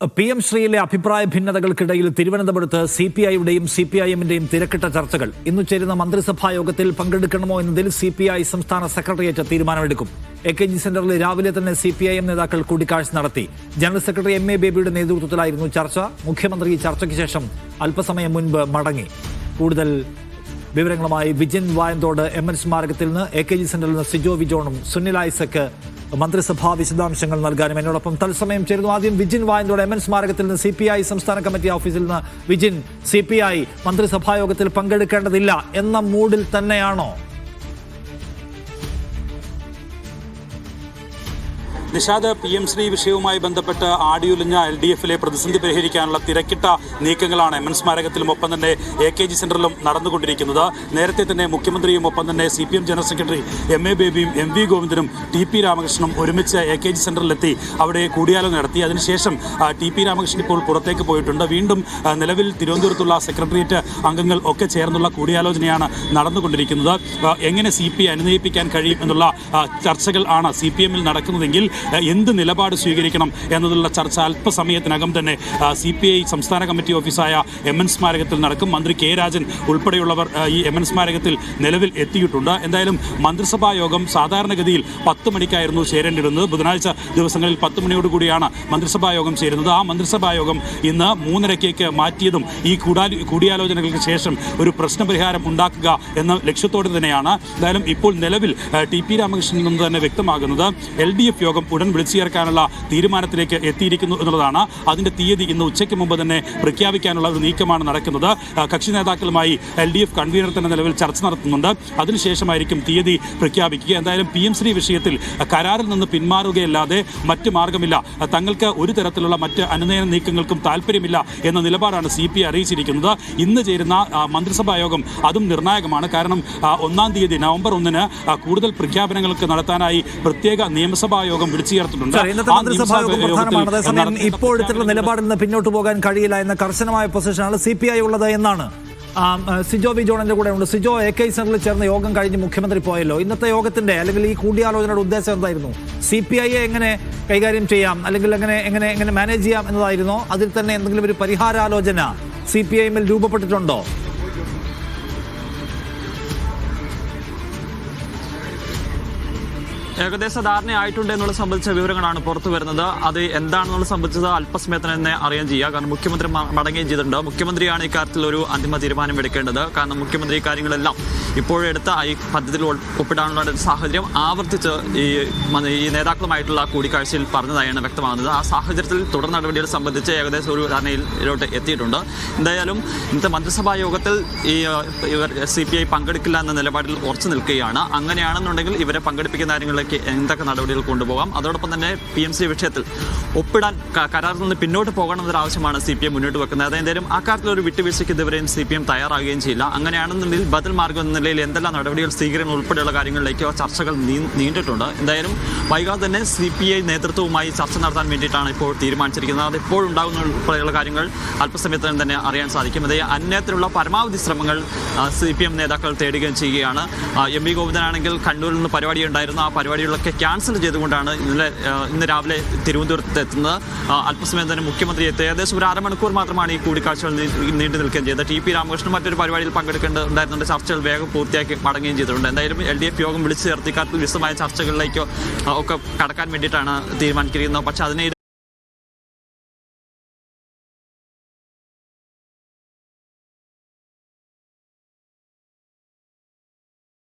PM ശ്രീയിലെ അഭിപ്രായ ഭിന്നതകൾക്കിടയിൽ തിരുവനന്തപുരത്ത് CPIയുടെയും CPIഎമ്മിന്റെയും തിരക്കിട്ട ചർച്ചകൾ. ഇന്നു ചേരുന്ന മന്ത്രിസഭാ യോഗത്തിൽ പങ്കെടുക്കണമോ എന്നതിൽ CPI സംസ്ഥാന സെക്രട്ടേറിയറ്റ് തീരുമാനമെടുക്കും. AKG സെന്ററിൽ രാവിലെ തന്നെ CPIഎം നേതാക്കൾ കൂടിക്കാഴ്ച നടത്തി. ജനറൽ സെക്രട്ടറി MA ബേബിയുടെ നേതൃത്വത്തിലായിരുന്നു ചർച്ച. മുഖ്യമന്ത്രി ചർച്ചയ്ക്ക് ശേഷം അല്പസമയം മുൻപ് മടങ്ങി. കൂടുതൽ വിവരങ്ങളുമായി വിജിൻ വായന്തോട് MN സ്മാരകത്തിൽ നിന്ന്, AKG സെന്ററിൽ നിന്ന് സിജോ വിജോണും സുനിൽ ഐസക് മന്ത്രിസഭാ വിശദാംശങ്ങൾ നൽകാനും എന്നോടൊപ്പം തത്സമയം ചേരുന്നു. ആദ്യം വിജിൻ വായന്തോട് MN സ്മാരകത്തിൽ നിന്ന് CPI സംസ്ഥാന കമ്മിറ്റി ഓഫീസിൽ നിന്ന്. വിജിൻ, CPI മന്ത്രിസഭാ യോഗത്തിൽ പങ്കെടുക്കേണ്ടതില്ല എന്ന മൂഡിൽ തന്നെയാണോ? നിഷാദ്, PM ശ്രീ വിഷയവുമായി ബന്ധപ്പെട്ട് ആടിയുലഞ്ഞ LDFിലെ പ്രതിസന്ധി പരിഹരിക്കാനുള്ള തിരക്കിട്ട നീക്കങ്ങളാണ് MN സ്മാരകത്തിലും ഒപ്പം തന്നെ AKG സെന്ററിലും നടന്നുകൊണ്ടിരിക്കുന്നത്. നേരത്തെ തന്നെ മുഖ്യമന്ത്രിയും ഒപ്പം തന്നെ CPM general secretary MA ബേബിയും MV ഗോവിന്ദനും TP രാമകൃഷ്ണനും ഒരുമിച്ച് AKG സെന്ററിലെത്തി അവിടെ കൂടിയാലോചന നടത്തി. അതിനുശേഷം TP രാമകൃഷ്ണൻ ഇപ്പോൾ പുറത്തേക്ക് പോയിട്ടുണ്ട്. വീണ്ടും നിലവിൽ തിരുവനന്തപുരത്തുള്ള സെക്രട്ടേറിയറ്റ് അംഗങ്ങൾ ഒക്കെ ചേർന്നുള്ള കൂടിയാലോചനയാണ് നടന്നുകൊണ്ടിരിക്കുന്നത്. എങ്ങനെ CPI അനുനയിപ്പിക്കാൻ കഴിയും എന്നുള്ള ചർച്ചകൾ ആണ് CPMൽ നടക്കുന്നതെങ്കിൽ എന്ത് നിലപാട് സ്വീകരിക്കണം എന്നതുള്ള ചർച്ച അല്പസമയത്തിനകം തന്നെ CPI സംസ്ഥാന കമ്മിറ്റി ഓഫീസായ MN സ്മാരകത്തിൽ നടക്കും. മന്ത്രി K രാജൻ ഉൾപ്പെടെയുള്ളവർ ഈ MN സ്മാരകത്തിൽ നിലവിൽ എത്തിയിട്ടുണ്ട്. എന്തായാലും മന്ത്രിസഭാ യോഗം സാധാരണഗതിയിൽ 10 മണിക്കായിരുന്നു ചേരേണ്ടിരുന്നത്. ബുധനാഴ്ച ദിവസങ്ങളിൽ 10 മണിയോടുകൂടിയാണ് മന്ത്രിസഭാ യോഗം ചേരുന്നത്. ആ മന്ത്രിസഭാ യോഗം ഇന്ന് 3:30 മാറ്റിയതും ഈ കൂടിയാലോചനകൾക്ക് ശേഷം ഒരു പ്രശ്നപരിഹാരം ഉണ്ടാക്കുക എന്ന ലക്ഷ്യത്തോടെ തന്നെയാണ്. എന്തായാലും ഇപ്പോൾ നിലവിൽ TP രാമകൃഷ്ണനിൽ നിന്ന് തന്നെ വ്യക്തമാകുന്നത് LDF യോഗം ഉടൻ വിളിച്ചു ചേർക്കാനുള്ള തീരുമാനത്തിലേക്ക് എത്തിയിരിക്കുന്നു എന്നുള്ളതാണ്. അതിന്റെ തീയതി ഇന്ന് ഉച്ചയ്ക്ക് മുമ്പ് തന്നെ പ്രഖ്യാപിക്കാനുള്ള ഒരു നീക്കമാണ് നടക്കുന്നത്. കക്ഷി നേതാക്കളുമായി LDF കൺവീനർ തന്നെ നിലവിൽ ചർച്ച നടത്തുന്നുണ്ട്. അതിനുശേഷമായിരിക്കും തീയതി പ്രഖ്യാപിക്കുക. എന്തായാലും PM ശ്രീ വിഷയത്തിൽ കരാറിൽ നിന്ന് പിന്മാറുകയല്ലാതെ മറ്റ് മാർഗമില്ല, തങ്ങൾക്ക് ഒരു തരത്തിലുള്ള മറ്റ് അനുനയന നീക്കങ്ങൾക്കും താല്പര്യമില്ല എന്ന നിലപാടാണ് CPI അറിയിച്ചിരിക്കുന്നത്. ഇന്ന് ചേരുന്ന മന്ത്രിസഭാ യോഗം അതും നിർണായകമാണ്. കാരണം 1-ാം തീയതി നവംബർ 1-ന് കൂടുതൽ പ്രഖ്യാപനങ്ങൾക്ക് നടത്താനായി പ്രത്യേക നിയമസഭാ യോഗം വിളിച്ചു ചേർത്തിട്ടുണ്ട്. ഇപ്പോഴത്തെ നിലപാടിൽ നിന്ന് പിന്നോട്ട് പോകാൻ കഴിയില്ല എന്ന കർശനമായ പൊസിഷനാണ് CPI ഉള്ളത് എന്നാണ് സിജോ വിജോണിന്റെ കൂടെ ഉണ്ട്. സിജോ, AKG സെന്ററിൽ ചേർന്ന യോഗം കഴിഞ്ഞ് മുഖ്യമന്ത്രി പോയല്ലോ. ഇന്നത്തെ യോഗത്തിന്റെ അല്ലെങ്കിൽ ഈ കൂടിയാലോചനയുടെ ഉദ്ദേശം എന്തായിരുന്നു? CPIയെ എങ്ങനെ കൈകാര്യം ചെയ്യാം അല്ലെങ്കിൽ എങ്ങനെ മാനേജ് ചെയ്യാം എന്നതായിരുന്നോ? അതിൽ തന്നെ എന്തെങ്കിലും ഒരു പരിഹാരാലോചന CPIഎമ്മിൽ രൂപപ്പെട്ടിട്ടുണ്ടോ? ഏകദേശ ധാരണയായിട്ടുണ്ട് എന്നുള്ള സംബന്ധിച്ച വിവരങ്ങളാണ് പുറത്തു വരുന്നത്. അത് എന്താണെന്നുള്ളത് സംബന്ധിച്ചത് അല്പസമയത്തിന് തന്നെ അറിയാൻ ചെയ്യുക. കാരണം മുഖ്യമന്ത്രി മടങ്ങുകയും ചെയ്തിട്ടുണ്ട്. മുഖ്യമന്ത്രിയാണ് ഇക്കാര്യത്തിൽ ഒരു അന്തിമ തീരുമാനം എടുക്കേണ്ടത്. കാരണം മുഖ്യമന്ത്രി കാര്യങ്ങളെല്ലാം ഇപ്പോഴെടുത്ത ഈ പദ്ധതിയിൽ ഒപ്പിടാനുള്ള ഒരു സാഹചര്യം ആവർത്തിച്ച് ഈ നേതാക്കളുമായിട്ടുള്ള കൂടിക്കാഴ്ചയിൽ പറഞ്ഞതായാണ് വ്യക്തമാകുന്നത്. ആ സാഹചര്യത്തിൽ തുടർ നടപടികൾ സംബന്ധിച്ച് ഏകദേശം ഒരു ധാരണയിലോട്ട് എത്തിയിട്ടുണ്ട്. എന്തായാലും ഇന്നത്തെ മന്ത്രിസഭാ യോഗത്തിൽ ഇവർ CPI പങ്കെടുക്കില്ല എന്ന നിലപാടിൽ ഉറച്ചു നിൽക്കുകയാണ്. അങ്ങനെയാണെന്നുണ്ടെങ്കിൽ ഇവരെ പങ്കെടുപ്പിക്കുന്ന കാര്യങ്ങളിലേക്ക് എന്തൊക്കെ നടപടികൾ കൊണ്ടുപോകാം, അതോടൊപ്പം തന്നെ PM ശ്രീ വിഷയത്തിൽ ഒപ്പിടാൻ കരാറിൽ നിന്ന് പിന്നോട്ട് പോകണമെന്നൊരു ആവശ്യമാണ് CPI മുന്നോട്ട് വെക്കുന്നത്. അതെന്തായാലും അക്കാര്യത്തിൽ ഒരു വിട്ടുവീഴ്ചയ്ക്ക് ഇതുവരെയും CPM തയ്യാറാകുകയും ചെയ്യില്ല. അങ്ങനെയാണെന്നുണ്ടെങ്കിൽ ബദൽ മാർഗം എന്ന നിലയിൽ എന്തെല്ലാം നടപടികൾ സ്വീകരിക്കണം ഉൾപ്പെടെയുള്ള കാര്യങ്ങളിലേക്ക് ചർച്ചകൾ നീണ്ടിട്ടുണ്ട്. എന്തായാലും വൈകാതെ തന്നെ CPI നേതൃത്വവുമായി ചർച്ച നടത്താൻ വേണ്ടിയിട്ടാണ് ഇപ്പോൾ തീരുമാനിച്ചിരിക്കുന്നത്. അത് ഇപ്പോൾ ഉണ്ടാകുന്ന ഉൾപ്പെടെയുള്ള കാര്യങ്ങൾ അല്പസമയത്തിന് തന്നെ അറിയാൻ സാധിക്കും. അതേ അന്യത്തിലുള്ള പരമാവധി ശ്രമങ്ങൾ CPM നേതാക്കൾ തേടുകയും ചെയ്യുകയാണ്. MV ഗോവിന്ദനാണെങ്കിൽ കണ്ണൂരിൽ നിന്ന് പരിപാടി ഉണ്ടായിരുന്നു. ആ പരിപാടികളൊക്കെ ക്യാൻസൽ ചെയ്തുകൊണ്ടാണ് ഇന്ന് രാവിലെ തിരുവനന്തപുരത്ത് എത്തുന്നത്. അല്പസമയം തന്നെ മുഖ്യമന്ത്രി എത്തി. ഏകദേശം ഒരു അരമണിക്കൂർ മാത്രമാണ് ഈ കൂടിക്കാഴ്ചകൾ നീണ്ടു നിൽക്കുകയും ചെയ്തത്. TP രാമകൃഷ്ണൻ മറ്റൊരു പരിപാടിയിൽ പങ്കെടുക്കേണ്ടതുണ്ടായിരുന്നുണ്ട്. ചർച്ചകൾ വേഗം പൂർത്തിയാക്കി മടങ്ങുകയും ചെയ്തിട്ടുണ്ട്. എന്തായാലും LDF യോഗം വിളിച്ചു ചേർത്തി ഇക്കാര്യത്തിൽ വിശദമായ ചർച്ചകളിലേക്കോ ഒക്കെ കടക്കാൻ വേണ്ടിയിട്ടാണ് തീരുമാനിച്ചിരിക്കുന്നത്. പക്ഷേ അതിനെ